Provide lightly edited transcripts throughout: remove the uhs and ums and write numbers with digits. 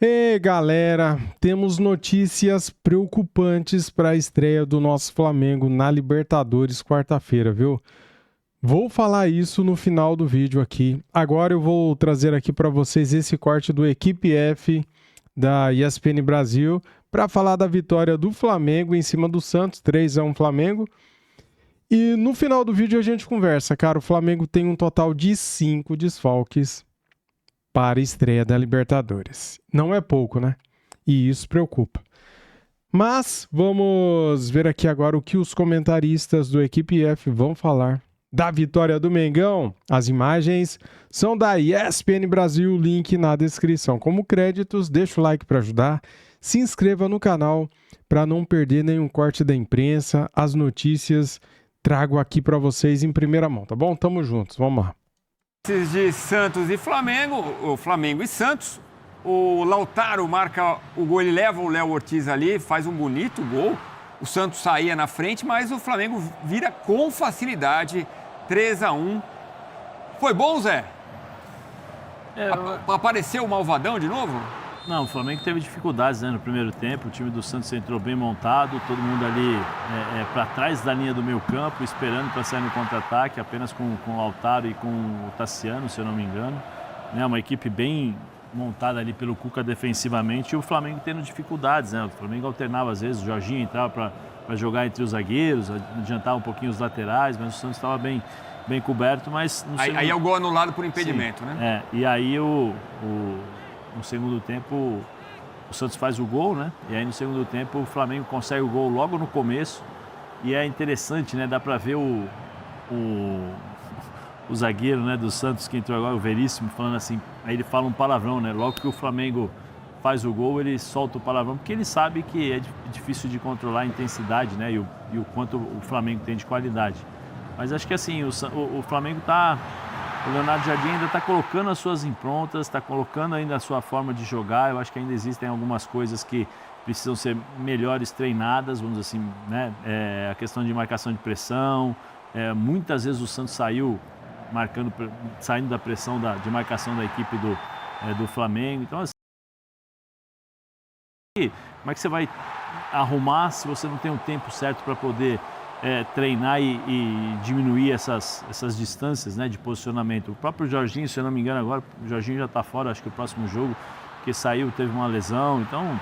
Ei, galera, temos notícias preocupantes para a estreia do nosso Flamengo na Libertadores quarta-feira, viu? Vou falar isso no final do vídeo aqui. Agora eu vou trazer aqui para vocês esse corte do Equipe F da ESPN Brasil para falar da vitória do Flamengo em cima do Santos, 3-1 Flamengo. E no final do vídeo a gente conversa, cara. O Flamengo tem um total de 5 desfalques para a estreia da Libertadores. Não é pouco, né? E isso preocupa. Mas vamos ver aqui agora o que os comentaristas do Equipe F vão falar da vitória do Mengão. As imagens são da ESPN Brasil, link na descrição. Como créditos, deixa o like para ajudar, se inscreva no canal para não perder nenhum corte da imprensa, as notícias trago aqui para vocês em primeira mão, tá bom? Tamo juntos, vamos lá. De Santos e Flamengo, o Flamengo e Santos, o Lautaro marca o gol, ele leva o Léo Ortiz ali, faz um bonito gol, o Santos saía na frente, mas o Flamengo vira com facilidade, 3-1. Foi bom, Zé? Apareceu o Malvadão de novo? Não, o Flamengo teve dificuldades, né, no primeiro tempo. O time do Santos entrou bem montado, todo mundo ali para trás da linha do meio campo, esperando para sair no contra-ataque, apenas com o Lautaro e com o Tassiano, se eu não me engano. Né, uma equipe bem montada ali pelo Cuca defensivamente e o Flamengo tendo dificuldades. Né? O Flamengo alternava às vezes, o Jorginho entrava para jogar entre os zagueiros, adiantava um pouquinho os laterais, mas o Santos estava bem coberto. Mas aí é o gol anulado por impedimento, sim, né? E aí no segundo tempo, o Santos faz o gol, né? E aí no segundo tempo o Flamengo consegue o gol logo no começo. E é interessante, né? Dá para ver o zagueiro, né, do Santos que entrou agora, o Veríssimo, falando assim. Aí ele fala um palavrão, né? Logo que o Flamengo faz o gol, ele solta o palavrão, porque ele sabe que é difícil de controlar a intensidade, né? E o quanto o Flamengo tem de qualidade. Mas acho que assim, o Flamengo tá... O Leonardo Jardim ainda está colocando as suas improntas, está colocando ainda a sua forma de jogar. Eu acho que ainda existem algumas coisas que precisam ser melhores treinadas, vamos dizer assim, né? A questão de marcação de pressão. Muitas vezes o Santos saindo da pressão de marcação da equipe do Flamengo. Então, assim, como é que você vai arrumar se você não tem o tempo certo para poder treinar e diminuir essas distâncias, né, de posicionamento? O próprio Jorginho, se eu não me engano agora, o Jorginho já está fora, acho que o próximo jogo, que saiu, teve uma lesão, então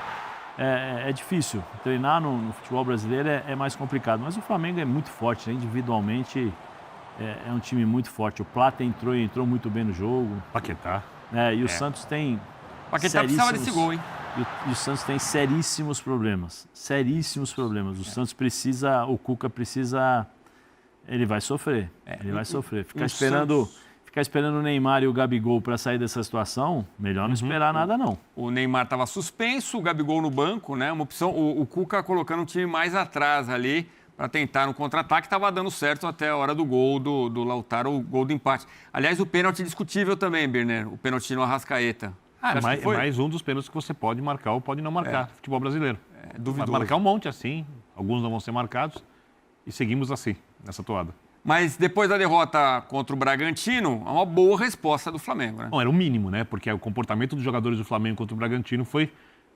é difícil. Treinar no futebol brasileiro é mais complicado, mas o Flamengo é muito forte, né? Individualmente é um time muito forte. O Plata entrou muito bem no jogo. Paquetá. E o Santos tem... Paquetá precisava desse gol, hein? E o Santos tem seríssimos problemas. Seríssimos problemas. O Santos precisa, o Cuca precisa... Ele vai sofrer. Ele vai sofrer. Ficar esperando o Neymar e o Gabigol para sair dessa situação, melhor não esperar nada, não. O Neymar estava suspenso, o Gabigol no banco, né? Uma opção, o Cuca colocando o time mais atrás ali para tentar no contra-ataque, estava dando certo até a hora do gol do Lautaro, o gol do empate. Aliás, o pênalti discutível também, Birner, o pênalti no Arrascaeta. É mais um dos pênaltis que você pode marcar ou pode não marcar no futebol brasileiro. Duvidoso. Marcar um monte assim, alguns não vão ser marcados e seguimos assim, nessa toada. Mas depois da derrota contra o Bragantino, é uma boa resposta do Flamengo, né? Bom, era o mínimo, né? Porque o comportamento dos jogadores do Flamengo contra o Bragantino foi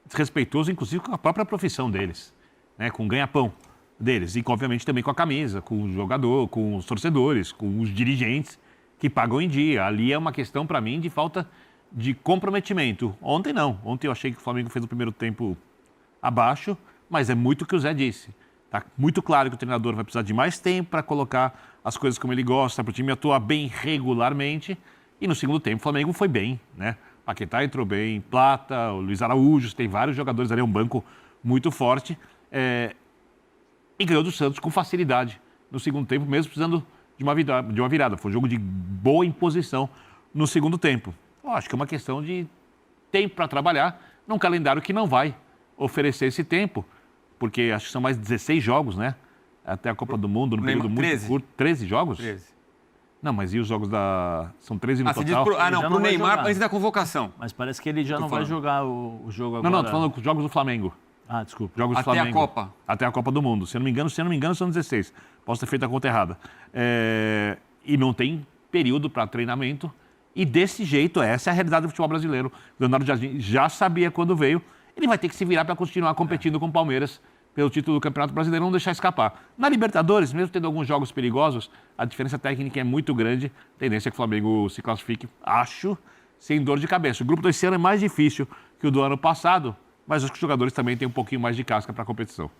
desrespeitoso, inclusive com a própria profissão deles, né? Com o ganha-pão deles e, obviamente, também com a camisa, com o jogador, com os torcedores, com os dirigentes que pagam em dia. Ali é uma questão, para mim, de falta de comprometimento. Ontem não. Ontem eu achei que o Flamengo fez o primeiro tempo abaixo, mas é muito o que o Zé disse. Tá muito claro que o treinador vai precisar de mais tempo para colocar as coisas como ele gosta, para o time atuar bem regularmente. E no segundo tempo o Flamengo foi bem, né? Paquetá entrou bem, Plata, o Luiz Araújo, tem vários jogadores ali, é um banco muito forte. E ganhou do Santos com facilidade no segundo tempo, mesmo precisando de uma virada. Foi um jogo de boa imposição no segundo tempo. Eu acho que é uma questão de tempo para trabalhar num calendário que não vai oferecer esse tempo, porque acho que são mais 16 jogos, né? Até a Copa do Mundo, num período muito curto. 13 jogos? 13. Não, mas e os jogos da... São 13 no total? Pro Neymar antes da convocação. Mas parece que ele já não vai jogar o jogo agora. Não, tô falando dos jogos do Flamengo. Desculpa. Jogos do Flamengo. Até a Copa. Até a Copa do Mundo. Se eu não me engano, são 16. Posso ter feito a conta errada. E não tem período para treinamento E desse jeito, essa é a realidade do futebol brasileiro. Leonardo Jardim já sabia quando veio, ele vai ter que se virar para continuar competindo com o Palmeiras pelo título do Campeonato Brasileiro, não deixar escapar. Na Libertadores, mesmo tendo alguns jogos perigosos, a diferença técnica é muito grande. A tendência é que o Flamengo se classifique, acho, sem dor de cabeça. O grupo desse ano é mais difícil que o do ano passado, mas acho que os jogadores também têm um pouquinho mais de casca para a competição.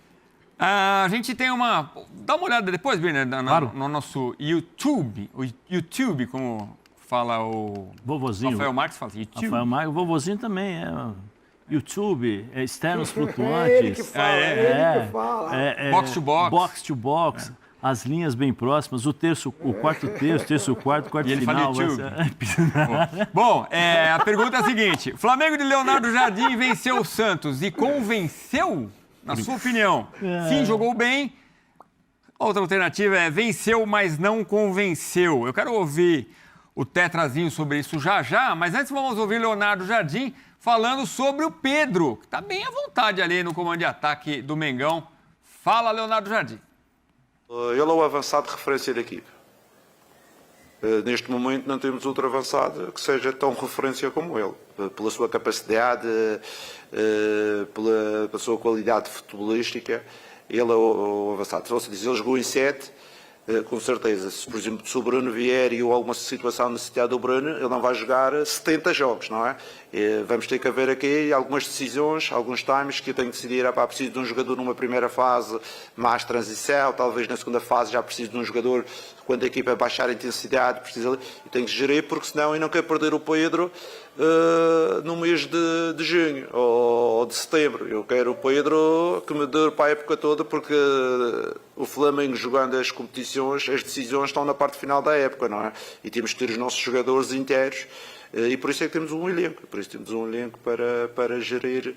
A gente tem uma... Dá uma olhada depois, Birner, Claro. no nosso YouTube. O YouTube, como fala o... Vovozinho. Rafael Marques fala YouTube. Rafael Marques, o vovozinho também é YouTube, externos É ele flutuantes. que fala, é ele que fala. Box to box. Box to box. As linhas bem próximas, o quarto terço, o quarto E ele final. fala YouTube. Bom, a pergunta é a seguinte. Flamengo de Leonardo Jardim venceu o Santos e convenceu, na sua opinião? Sim, jogou bem. Outra alternativa é venceu, mas não convenceu. Eu quero ouvir o Tetrazinho sobre isso já, mas antes vamos ouvir Leonardo Jardim falando sobre o Pedro, que está bem à vontade ali no comando de ataque do Mengão. Fala, Leonardo Jardim. Ele é o avançado de referência da equipe. Neste momento não temos outro avançado que seja tão referência como ele. Pela sua capacidade, pela sua qualidade futebolística, ele é o avançado. Se você diz, ele jogou em 7, com certeza. Se, por exemplo, se o Bruno vier e alguma situação necessitar do Bruno, ele não vai jogar 70 jogos, não é? Vamos ter que haver aqui algumas decisões, alguns times que eu tenho que decidir. Preciso de um jogador numa primeira fase, mais transição, talvez na segunda fase já preciso de um jogador quando a equipa baixar a intensidade, eu tenho que gerir, porque senão eu não quero perder o Pedro no mês de junho ou de setembro. Eu quero o Pedro que me dure para a época toda, porque o Flamengo jogando as competições, as decisões estão na parte final da época, não é? E temos que ter os nossos jogadores inteiros. E por isso é que temos um elenco, para gerir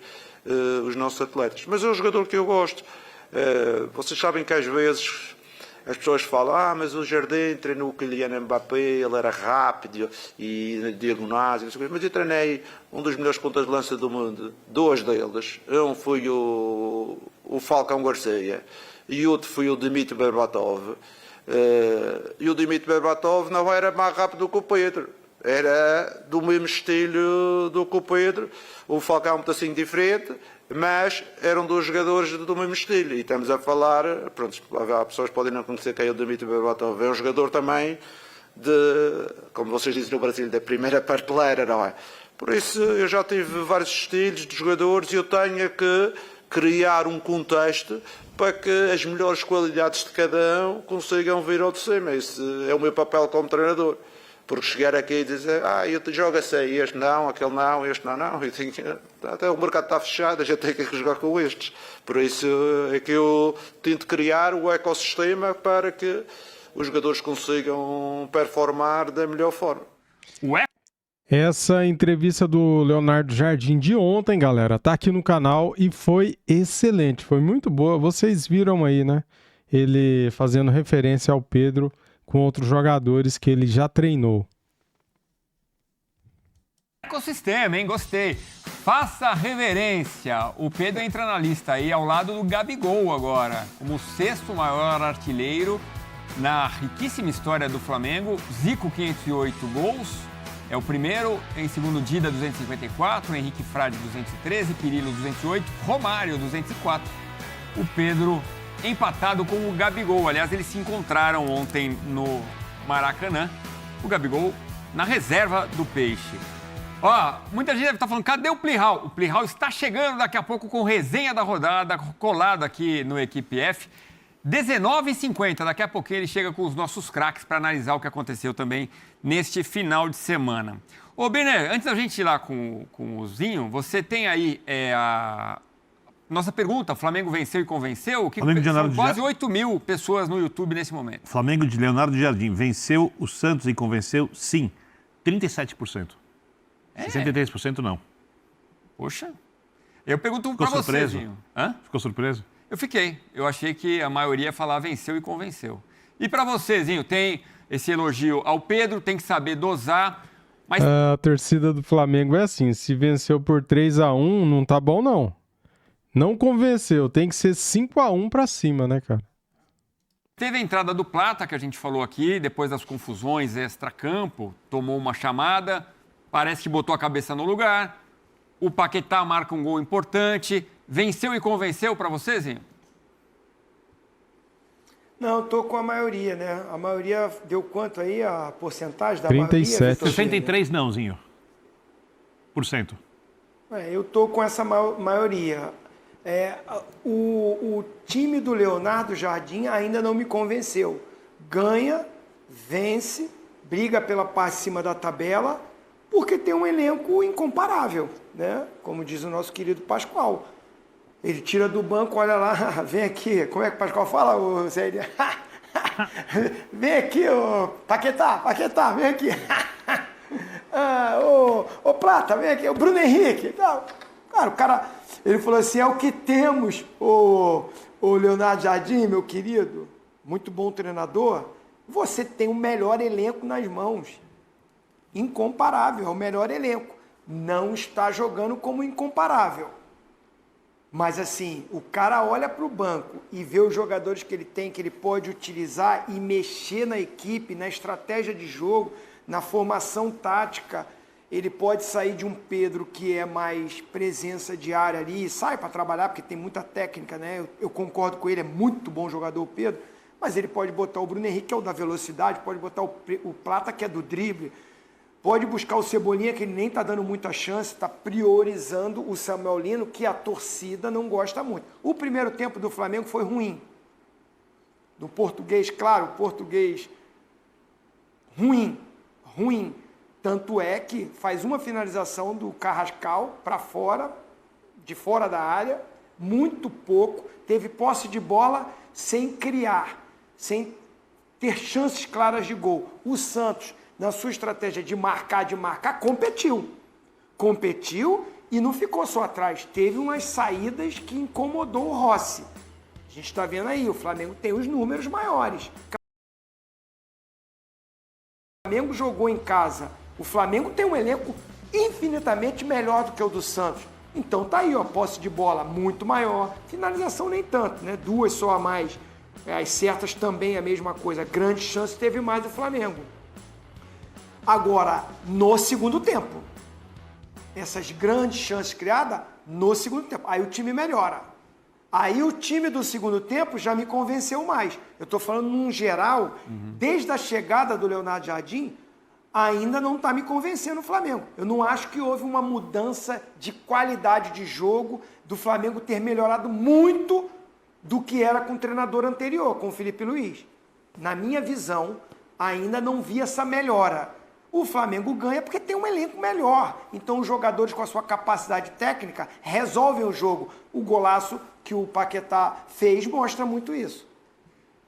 os nossos atletas. Mas é um jogador que eu gosto. Vocês sabem que às vezes as pessoas falam, mas o Jardim treinou o Kylian Mbappé, ele era rápido e diagonais, mas eu treinei um dos melhores pontas de lança do mundo, 2 deles. Um foi o Falcão Garcia e outro foi o Dmitry Berbatov. E o Dmitry Berbatov não era mais rápido que o Pedro. Era do mesmo estilo do que o Pedro. O Falcão um pedacinho diferente, mas eram 2 jogadores do mesmo estilo. E estamos a falar, pronto, há pessoas que podem não conhecer quem é o Dmitry Berbatov. É um jogador também como vocês dizem no Brasil, da primeira prateleira, não é? Por isso eu já tive vários estilos de jogadores e eu tenho que criar um contexto para que as melhores qualidades de cada um consigam vir ao de cima. Esse é o meu papel como treinador. Porque chegar aqui e dizer, eu jogo assim, este não, aquele não, este não. Eu tenho, até o mercado está fechado, a gente tem que jogar com estes. Por isso é que eu tento criar o ecossistema para que os jogadores consigam performar da melhor forma. Essa entrevista do Leonardo Jardim de ontem, galera, tá aqui no canal e foi excelente, foi muito boa. Vocês viram aí, né? Ele fazendo referência ao Pedro com outros jogadores que ele já treinou. Ecossistema, hein? Gostei. Faça reverência. O Pedro entra na lista aí ao lado do Gabigol agora, como o 6º maior artilheiro na riquíssima história do Flamengo. Zico, 508 gols. É o primeiro, em segundo Dida, 254, Henrique Frade, 213, Pirilo, 208, Romário, 204. O Pedro empatado com o Gabigol. Aliás, eles se encontraram ontem no Maracanã. O Gabigol na reserva do Peixe. Muita gente deve estar falando, cadê o Plihal? O Plihal está chegando daqui a pouco com resenha da rodada, colado aqui no Equipe F. 19h50, daqui a pouquinho ele chega com os nossos craques para analisar o que aconteceu também neste final de semana. Ô, Birner, antes da gente ir lá com o Zinho, você tem aí a nossa pergunta, Flamengo venceu e convenceu? São quase 8 mil pessoas no YouTube nesse momento. Flamengo de Leonardo Jardim venceu o Santos e convenceu? Sim, 37%. 63% não. Poxa, eu pergunto para você, Zinho. Ficou surpreso? Eu fiquei. Eu achei que a maioria ia falar venceu e convenceu. E para você, Zinho, tem esse elogio ao Pedro, tem que saber dosar. Mas... A torcida do Flamengo é assim, se venceu por 3-1, não tá bom não. Não convenceu, tem que ser 5-1 pra cima, né, cara? Teve a entrada do Plata, que a gente falou aqui, depois das confusões extra-campo, tomou uma chamada, parece que botou a cabeça no lugar. O Paquetá marca um gol importante. Venceu e convenceu para vocês, Zinho? Não, estou com a maioria, né? A maioria deu quanto aí, a porcentagem da 37. maioria? Vitor? 63 nãozinho. Por cento. Eu estou com essa maioria. O time do Leonardo Jardim ainda não me convenceu. Ganha, vence, briga pela parte de cima da tabela, porque tem um elenco incomparável, né? Como diz o nosso querido Pascoal. Ele tira do banco, olha lá, vem aqui. Como é que o Pascoal fala, o Zé? Vem aqui, ô Paquetá, vem aqui. Ô Plata, vem aqui, o Bruno Henrique. Então, cara, o cara, ele falou assim, é o que temos, o Leonardo Jardim, meu querido, muito bom treinador, você tem o melhor elenco nas mãos. Incomparável, é o melhor elenco. Não está jogando como incomparável. Mas assim, o cara olha para o banco e vê os jogadores que ele tem, que ele pode utilizar e mexer na equipe, na estratégia de jogo, na formação tática. Ele pode sair de um Pedro que é mais presença diária ali, sai para trabalhar porque tem muita técnica, né? Eu concordo com ele, é muito bom jogador o Pedro, mas ele pode botar o Bruno Henrique, que é o da velocidade, pode botar o Plata, que é do drible, pode buscar o Cebolinha, que ele nem está dando muita chance, está priorizando o Samuel Lino, que a torcida não gosta muito. O primeiro tempo do Flamengo foi ruim. Do português, claro, o português ruim. Tanto é que faz uma finalização do Carrascal para fora, de fora da área, muito pouco, teve posse de bola sem criar, sem ter chances claras de gol. O Santos, na sua estratégia de marcar, competiu e não ficou só atrás. Teve umas saídas que incomodou o Rossi. A gente está vendo aí, o Flamengo tem os números maiores. O Flamengo jogou em casa. O Flamengo tem um elenco infinitamente melhor do que o do Santos. Então tá aí, ó, posse de bola muito maior, finalização nem tanto, né? 2 só a mais. As certas também a mesma coisa. Grande chance teve mais o Flamengo. Agora, no segundo tempo, essas grandes chances criadas no segundo tempo. Aí o time melhora. Aí o time do segundo tempo já me convenceu mais. Eu estou falando num geral, desde a chegada do Leonardo Jardim, ainda não está me convencendo o Flamengo. Eu não acho que houve uma mudança de qualidade de jogo, do Flamengo ter melhorado muito do que era com o treinador anterior, com o Felipe Luiz. Na minha visão, ainda não vi essa melhora. O Flamengo ganha porque tem um elenco melhor. Então os jogadores com a sua capacidade técnica resolvem o jogo. O golaço que o Paquetá fez mostra muito isso.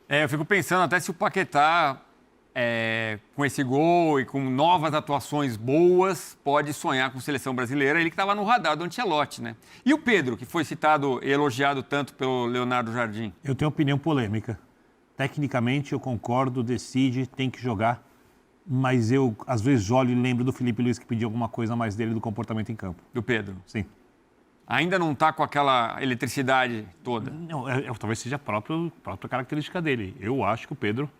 Eu fico pensando até se o Paquetá, com esse gol e com novas atuações boas, pode sonhar com a seleção brasileira. Ele que estava no radar do Ancelotti, né? E o Pedro, que foi citado e elogiado tanto pelo Leonardo Jardim? Eu tenho opinião polêmica. Tecnicamente, eu concordo, decide, tem que jogar. Mas eu, às vezes, olho e lembro do Felipe Luiz que pediu alguma coisa a mais dele do comportamento em campo. Do Pedro? Sim. Ainda não está com aquela eletricidade toda? Não, talvez seja a própria característica dele. Eu acho que o Pedro,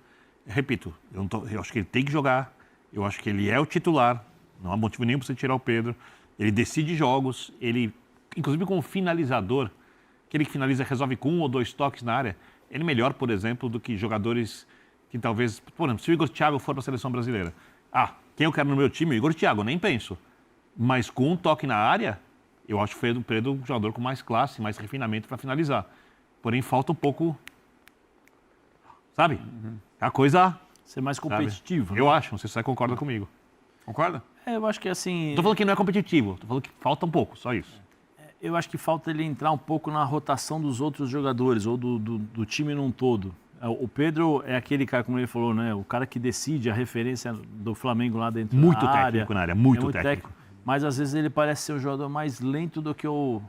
repito, eu acho que ele tem que jogar, eu acho que ele é o titular, não há motivo nenhum para você tirar o Pedro. Ele decide jogos, ele, inclusive como finalizador, aquele que finaliza resolve com 1 ou 2 toques na área, ele é melhor, por exemplo, do que jogadores que talvez, por exemplo, se o Igor Thiago for para a seleção brasileira, quem eu quero no meu time? O Igor Thiago, nem penso. Mas com um toque na área, eu acho o Pedro um jogador com mais classe, mais refinamento para finalizar. Porém, falta um pouco, sabe? A coisa... Ser mais competitivo. Né? Eu acho, não sei se você concorda comigo. Concorda? Eu acho que assim... Não tô falando que não é competitivo, tô falando que falta um pouco, só isso. Eu acho que falta ele entrar um pouco na rotação dos outros jogadores, ou do time num todo. O Pedro é aquele cara, como ele falou, né? O cara que decide, a referência do Flamengo lá dentro muito da área. Muito técnico na área, muito técnico. Mas às vezes ele parece ser um jogador mais lento do que o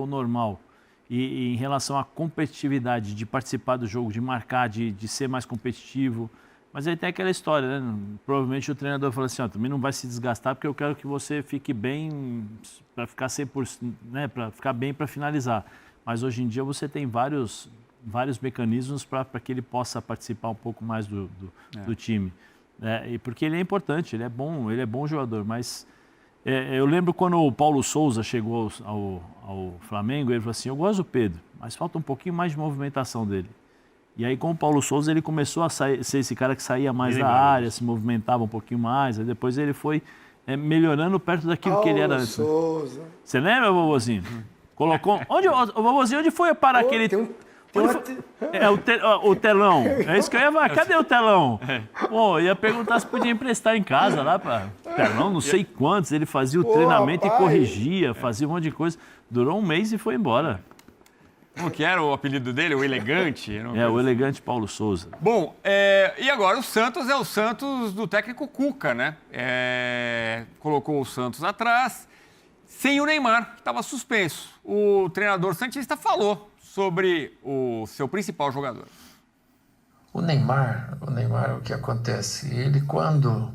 normal. E em relação à competitividade, de participar do jogo, de marcar, de ser mais competitivo. Mas aí tem aquela história, né? Provavelmente o treinador fala assim, também não vai se desgastar porque eu quero que você fique bem para ficar 100%, né? Para ficar bem para finalizar. Mas hoje em dia você tem vários vários mecanismos para que ele possa participar um pouco mais do time. E porque ele é importante, ele é bom jogador, mas eu lembro quando o Paulo Souza chegou ao Flamengo, ele falou assim, eu gosto do Pedro, mas falta um pouquinho mais de movimentação dele. E aí com o Paulo Souza ele começou a ser esse cara que saía mais da área, se movimentava um pouquinho mais, aí depois ele foi melhorando perto daquilo que ele era antes. Souza. Você lembra, vovozinho? Colocou... Vovozinho, onde foi parar aquele... O telão. É isso que eu ia falar. Cadê o telão? Pô, ia perguntar se podia emprestar em casa lá para telão, não sei quantos. Ele fazia o treinamento e corrigia, fazia um monte de coisa. Durou um mês e foi embora. Como que era o apelido dele? O Elegante? O Elegante Paulo Souza. Bom, e agora o Santos é o Santos do técnico Cuca, né? Colocou o Santos atrás, sem o Neymar, que estava suspenso. O treinador santista falou sobre o seu principal jogador. O Neymar, o que acontece? Ele, quando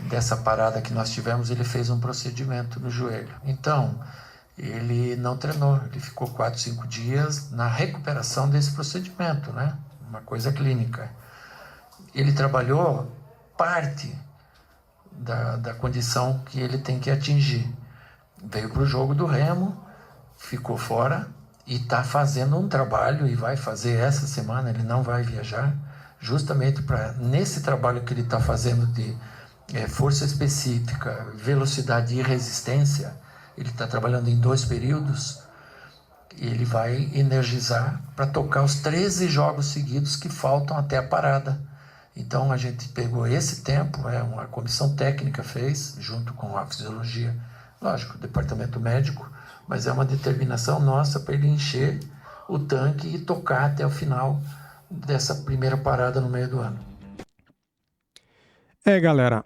dessa parada que nós tivemos, ele fez um procedimento no joelho. Então, ele não treinou, ele ficou 4, 5 dias na recuperação desse procedimento, né? Uma coisa clínica. Ele trabalhou parte da condição que ele tem que atingir. Veio para o jogo do Remo, ficou fora e está fazendo um trabalho e vai fazer essa semana, ele não vai viajar, justamente para, nesse trabalho que ele está fazendo de força específica, velocidade e resistência, ele está trabalhando em 2 períodos, ele vai energizar para tocar os 13 jogos seguidos que faltam até a parada. Então a gente pegou esse tempo, uma comissão técnica fez, junto com a fisiologia, lógico, o departamento médico, mas é uma determinação nossa para ele encher o tanque e tocar até o final dessa primeira parada no meio do ano. Galera,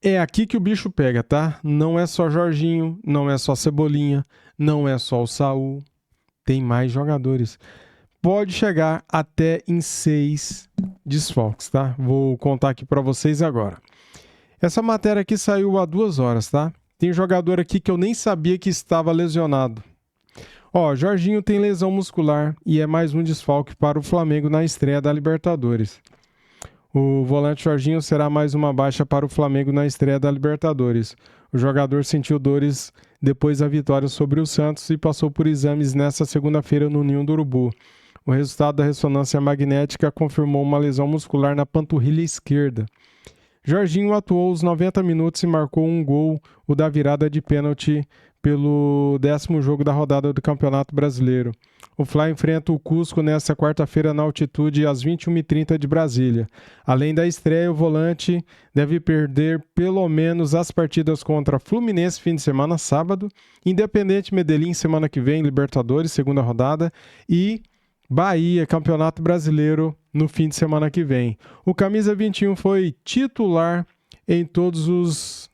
é aqui que o bicho pega, tá? Não é só Jorginho, não é só Cebolinha, não é só o Saul, tem mais jogadores. Pode chegar até em 6 desfalques, tá? Vou contar aqui para vocês agora. Essa matéria aqui saiu há 2 horas, tá? Tem jogador aqui que eu nem sabia que estava lesionado. Jorginho tem lesão muscular e é mais um desfalque para o Flamengo na estreia da Libertadores. O volante Jorginho será mais uma baixa para o Flamengo na estreia da Libertadores. O jogador sentiu dores depois da vitória sobre o Santos e passou por exames nesta segunda-feira no Ninho do Urubu. O resultado da ressonância magnética confirmou uma lesão muscular na panturrilha esquerda. Jorginho atuou os 90 minutos e marcou um gol, o da virada de pênalti pelo 10º jogo da rodada do Campeonato Brasileiro. O Fla enfrenta o Cusco nesta quarta-feira na altitude às 21h30 de Brasília. Além da estreia, o volante deve perder pelo menos as partidas contra Fluminense fim de semana, sábado, Independente Medellín semana que vem, Libertadores, segunda rodada, e Bahia, Campeonato Brasileiro, no fim de semana que vem. O camisa 21 foi titular em todos os...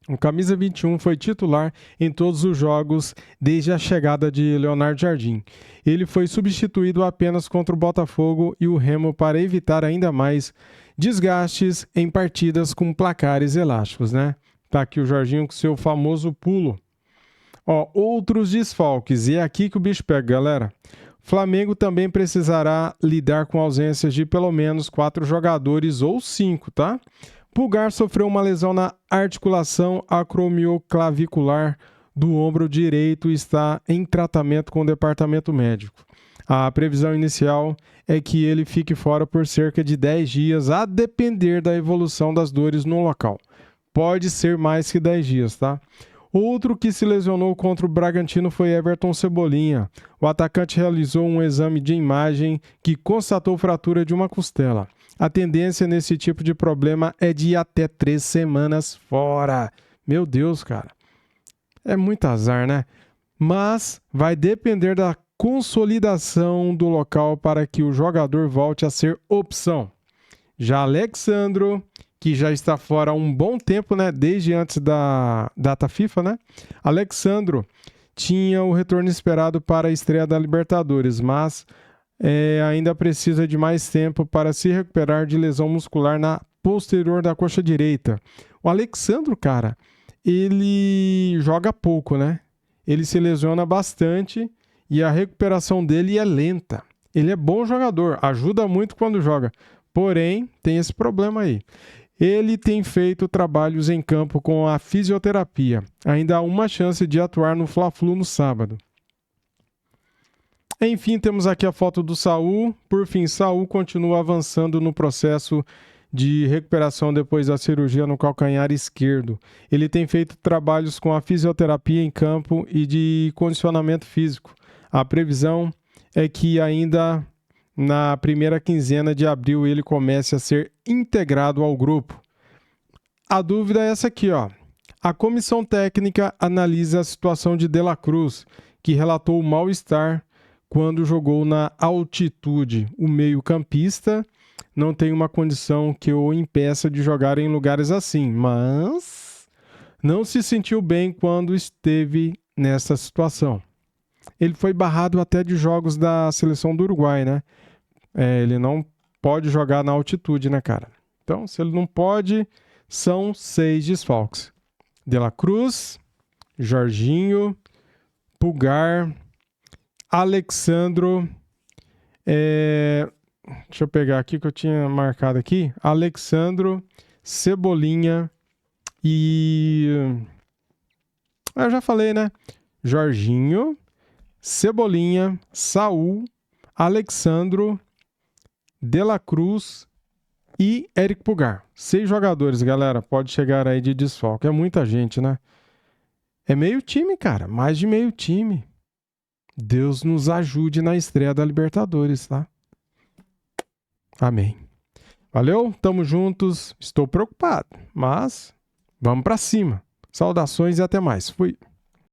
O camisa 21 foi titular em todos os jogos desde a chegada de Leonardo Jardim. Ele foi substituído apenas contra o Botafogo e o Remo para evitar ainda mais desgastes em partidas com placares elásticos, né? Tá aqui o Jorginho com seu famoso pulo. Outros desfalques, e é aqui que o bicho pega, galera. Flamengo também precisará lidar com ausências de pelo menos 4 jogadores ou 5, tá? Pulgar sofreu uma lesão na articulação acromioclavicular do ombro direito e está em tratamento com o departamento médico. A previsão inicial é que ele fique fora por cerca de 10 dias, a depender da evolução das dores no local. Pode ser mais que 10 dias, tá? Outro que se lesionou contra o Bragantino foi Everton Cebolinha. O atacante realizou um exame de imagem que constatou fratura de uma costela. A tendência nesse tipo de problema é de até 3 semanas fora. Meu Deus, cara. É muito azar, né? Mas vai depender da consolidação do local para que o jogador volte a ser opção. Já Alexandro, que já está fora há um bom tempo, né? Desde antes da data FIFA, né? Alexandro tinha o retorno esperado para a estreia da Libertadores, mas ainda precisa de mais tempo para se recuperar de lesão muscular na posterior da coxa direita. O Alexandro, cara, ele joga pouco, né? Ele se lesiona bastante e a recuperação dele é lenta. Ele é bom jogador, ajuda muito quando joga. Porém, tem esse problema aí. Ele tem feito trabalhos em campo com a fisioterapia. Ainda há uma chance de atuar no Fla-Flu no sábado. Enfim, temos aqui a foto do Saul. Por fim, Saul continua avançando no processo de recuperação depois da cirurgia no calcanhar esquerdo. Ele tem feito trabalhos com a fisioterapia em campo e de condicionamento físico. A previsão é que ainda na primeira quinzena de abril ele comece a ser integrado ao grupo. A dúvida é essa aqui, ó. A comissão técnica analisa a situação de De La Cruz, que relatou mal-estar quando jogou na altitude. O meio-campista não tem uma condição que o impeça de jogar em lugares assim, mas não se sentiu bem quando esteve nessa situação. Ele foi barrado até de jogos da seleção do Uruguai, né? Ele não pode jogar na altitude, né, cara? Então, se ele não pode, são 6 desfalques. De La Cruz, Jorginho, Pulgar, Alexandro, deixa eu pegar aqui que eu tinha marcado aqui. Alexandro, Cebolinha e... eu já falei, né? Jorginho, Cebolinha, Saul, Alexandro, De La Cruz e Eric Pulgar. 6 jogadores, galera. Pode chegar aí de desfalque. É muita gente, né? É meio time, cara. Mais de meio time. Deus nos ajude na estreia da Libertadores, tá? Amém. Valeu? Tamo juntos. Estou preocupado, mas vamos pra cima. Saudações e até mais. Fui.